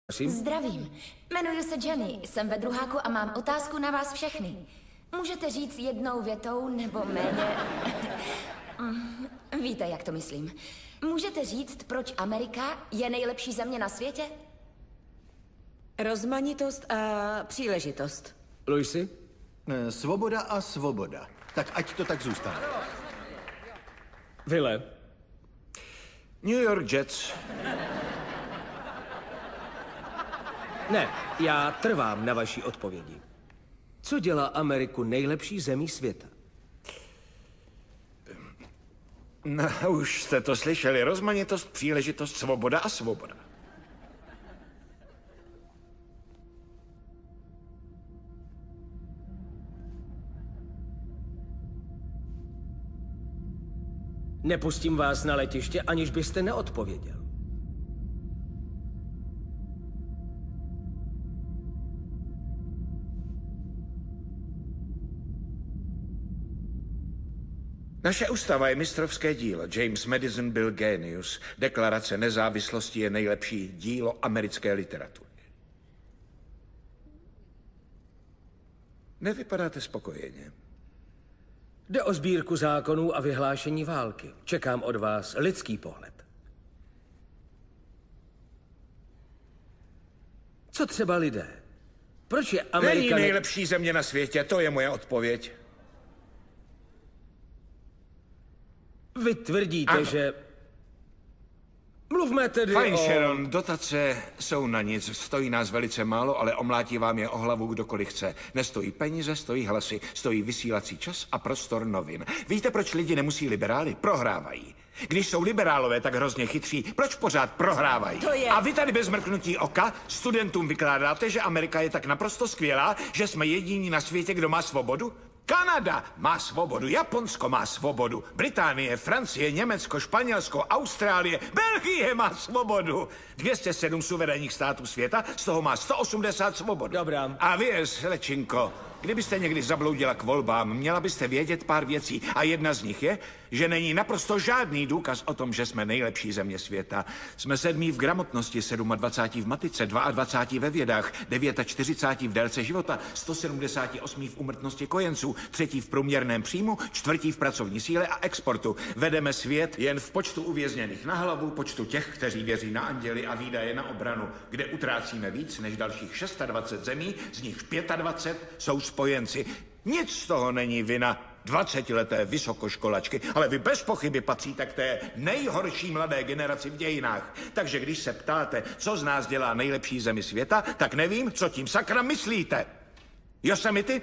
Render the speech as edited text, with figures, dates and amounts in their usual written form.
Zdravím. Jmenuji se Jenny, jsem ve druháku a mám otázku na vás všechny. Můžete říct jednou větou nebo méně? Víte, jak to myslím. Můžete říct, proč Amerika je nejlepší země na světě? Rozmanitost a příležitost. Luisi? Svoboda a svoboda. Tak ať to tak zůstane. Vile? New York Jets. Ne, já trvám na vaší odpovědi. Co dělá Ameriku nejlepší zemí světa? No, už jste to slyšeli. Rozmanitost, příležitost, svoboda a svoboda. Nepustím vás na letiště, aniž byste neodpověděl. Naše ústava je mistrovské dílo. James Madison byl génius. Deklarace nezávislosti je nejlepší dílo americké literatury. Nevypadáte spokojeně. Jde o sbírku zákonů a vyhlášení války. Čekám od vás lidský pohled. Co třeba lidé? Proč je Amerika... Není nejlepší země na světě, to je moje odpověď. Vy tvrdíte, ano. že... Mluvme tedy Fajn, o... Sharon, dotace jsou na nic, stojí nás velice málo, ale omlátí vám je o hlavu kdokoliv chce. Nestojí peníze, stojí hlasy, stojí vysílací čas a prostor novin. Víte, proč lidi nemusí liberály? Prohrávají. Když jsou liberálové tak hrozně chytří, proč pořád prohrávají? To je... A vy tady bez mrknutí oka studentům vykládáte, že Amerika je tak naprosto skvělá, že jsme jediní na světě, kdo má svobodu? Kanada má svobodu, Japonsko má svobodu, Británie, Francie, Německo, Španělsko, Austrálie, Belgie má svobodu. 207 suverénních států světa, z toho má 180 svobod. Dobrá. A vy, slečinko, kdybyste někdy zabloudila k volbám, měla byste vědět pár věcí. A jedna z nich je, že není naprosto žádný důkaz o tom, že jsme nejlepší země světa. Jsme 7. v gramotnosti, 27. v matice, 22. ve vědách, 49. v délce života, 178. v úmrtnosti kojenců, 3. v průměrném příjmu, 4. v pracovní síle a exportu. Vedeme svět jen v počtu uvězněných na hlavu, počtu těch, kteří věří na anděly a výdaje na obranu, kde utrácíme víc než dalších 26 zemí, z nich 25 jsou spojenci. Nic z toho není vina 20leté vysokoškolačky, ale vy bez pochyby patříte k té nejhorší mladé generaci v dějinách. Takže když se ptáte, co z nás dělá nejlepší zemi světa, tak nevím, co tím sakra myslíte. Yosemite?